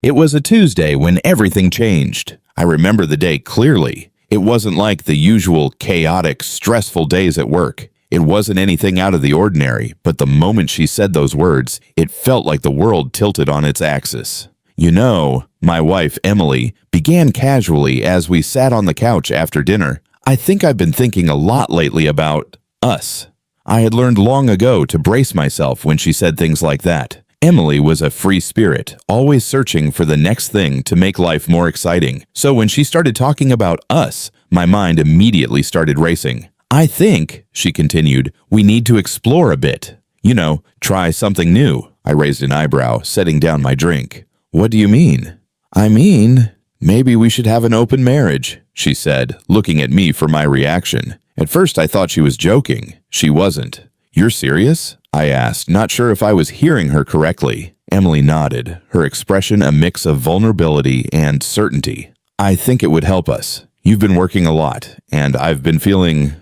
It was a Tuesday when everything changed. I remember the day clearly. It wasn't like the usual chaotic, stressful days at work. It wasn't anything out of the ordinary, but the moment she said those words, it felt like the world tilted on its axis. You know, my wife, Emily, began casually as we sat on the couch after dinner. I think I've been thinking a lot lately about us. I had learned long ago to brace myself when she said things like that. Emily was a free spirit, always searching for the next thing to make life more exciting. So when she started talking about us, my mind immediately started racing. I think, she continued, we need to explore a bit. You know, try something new. I raised an eyebrow, setting down my drink. What do you mean? I mean, maybe we should have an open marriage, she said, looking at me for my reaction. At first I thought she was joking. She wasn't. You're serious? I asked, not sure if I was hearing her correctly. Emily nodded, her expression a mix of vulnerability and certainty. I think it would help us. You've been working a lot, and I've been feeling,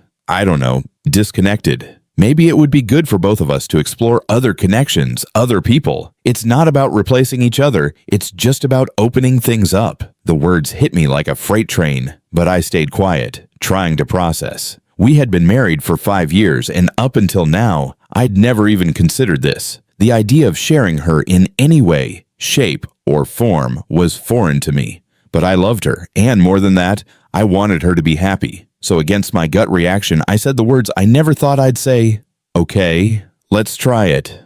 disconnected. Maybe it would be good for both of us to explore other connections, other people. It's not about replacing each other, it's just about opening things up. The words hit me like a freight train, but I stayed quiet, trying to process. We had been married for 5 years, and up until now, I'd never even considered this. The idea of sharing her in any way, shape, or form was foreign to me. But I loved her, and more than that, I wanted her to be happy. So against my gut reaction, I said the words I never thought I'd say. Okay, let's try it.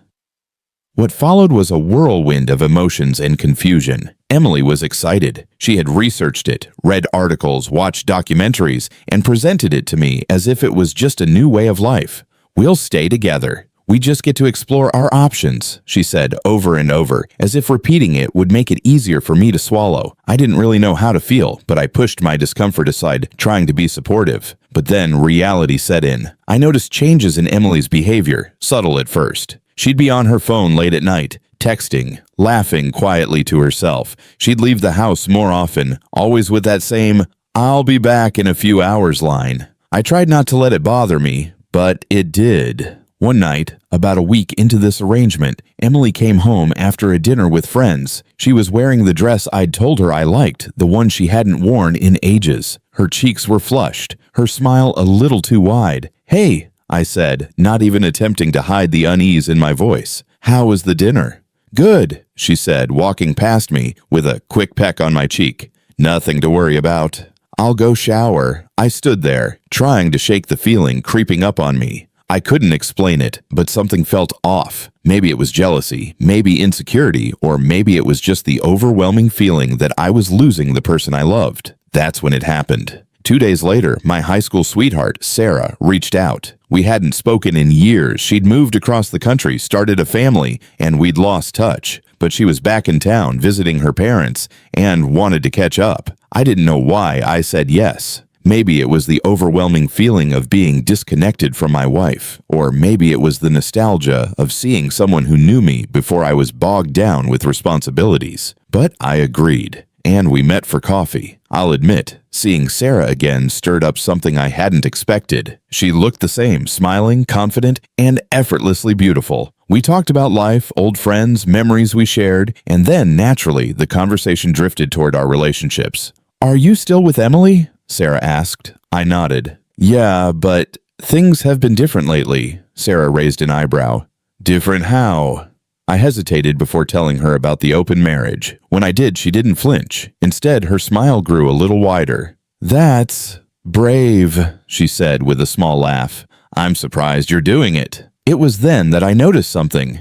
What followed was a whirlwind of emotions and confusion. Emily was excited. She had researched it, read articles, watched documentaries, and presented it to me as if it was just a new way of life. We'll stay together. We just get to explore our options, she said over and over, as if repeating it would make it easier for me to swallow. I didn't really know how to feel, but I pushed my discomfort aside, trying to be supportive. But then reality set in. I noticed changes in Emily's behavior, subtle at first. She'd be on her phone late at night, texting, laughing quietly to herself. She'd leave the house more often, always with that same, "I'll be back in a few hours" line. I tried not to let it bother me, but it did. One night, about a week into this arrangement, Emily came home after a dinner with friends. She was wearing the dress I'd told her I liked, the one she hadn't worn in ages. Her cheeks were flushed, her smile a little too wide. "Hey," I said, not even attempting to hide the unease in my voice. "How was the dinner?" "Good," she said, walking past me with a quick peck on my cheek. "Nothing to worry about." "I'll go shower." I stood there, trying to shake the feeling creeping up on me. I couldn't explain it, but something felt off. Maybe it was jealousy, maybe insecurity, or maybe it was just the overwhelming feeling that I was losing the person I loved. That's when it happened. 2 days later, my high school sweetheart, Sarah, reached out. We hadn't spoken in years. She'd moved across the country, started a family, and we'd lost touch. But she was back in town visiting her parents and wanted to catch up. I didn't know why I said yes. Maybe it was the overwhelming feeling of being disconnected from my wife, or maybe it was the nostalgia of seeing someone who knew me before I was bogged down with responsibilities. But I agreed, and we met for coffee. I'll admit, seeing Sarah again stirred up something I hadn't expected. She looked the same, smiling, confident, and effortlessly beautiful. We talked about life, old friends, memories we shared, and then, naturally, the conversation drifted toward our relationships. "Are you still with Emily?" Sarah asked. I nodded. "Yeah, but things have been different lately." Sarah raised an eyebrow. "Different how?" I hesitated before telling her about the open marriage. When I did, she didn't flinch. Instead, her smile grew a little wider. "That's brave," she said with a small laugh. "I'm surprised you're doing it." It was then that I noticed something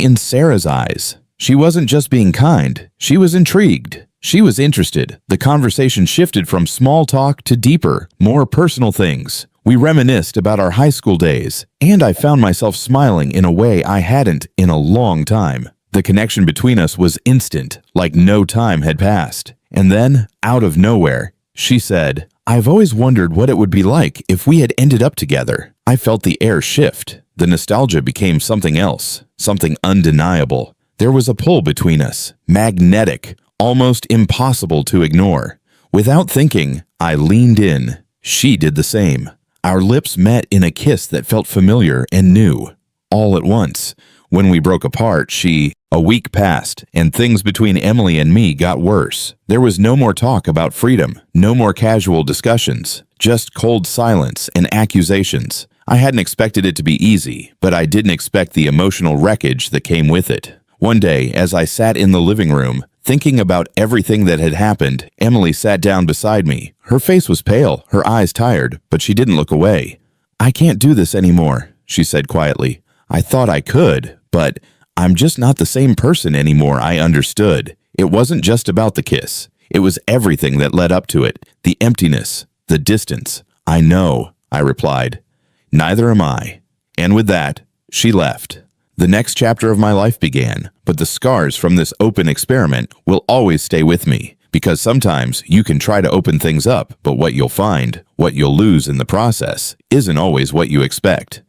in Sarah's eyes. She wasn't just being kind, she was intrigued. She was interested. The conversation shifted from small talk to deeper, more personal things. We reminisced about our high school days, and I found myself smiling in a way I hadn't in a long time. The connection between us was instant, like no time had passed. And then, out of nowhere, she said, "I've always wondered what it would be like if we had ended up together." I felt the air shift. The nostalgia became something else, something undeniable. There was a pull between us, magnetic, almost impossible to ignore. Without thinking, I leaned in. She did the same. Our lips met in a kiss that felt familiar and new. All at once, When we broke apart, a week passed, and things between Emily and me got worse. There was no more talk about freedom, no more casual discussions, just cold silence and accusations. I hadn't expected it to be easy, but I didn't expect the emotional wreckage that came with it. One day, as I sat in the living room, thinking about everything that had happened, Emily sat down beside me. Her face was pale, her eyes tired, but she didn't look away. "I can't do this anymore," she said quietly. "I thought I could, but I'm just not the same person anymore." I understood. It wasn't just about the kiss. It was everything that led up to it. The emptiness, the distance. "I know," I replied. "Neither am I." And with that, she left. The next chapter of my life began, but the scars from this open experiment will always stay with me, because sometimes you can try to open things up, but what you'll find, what you'll lose in the process, isn't always what you expect.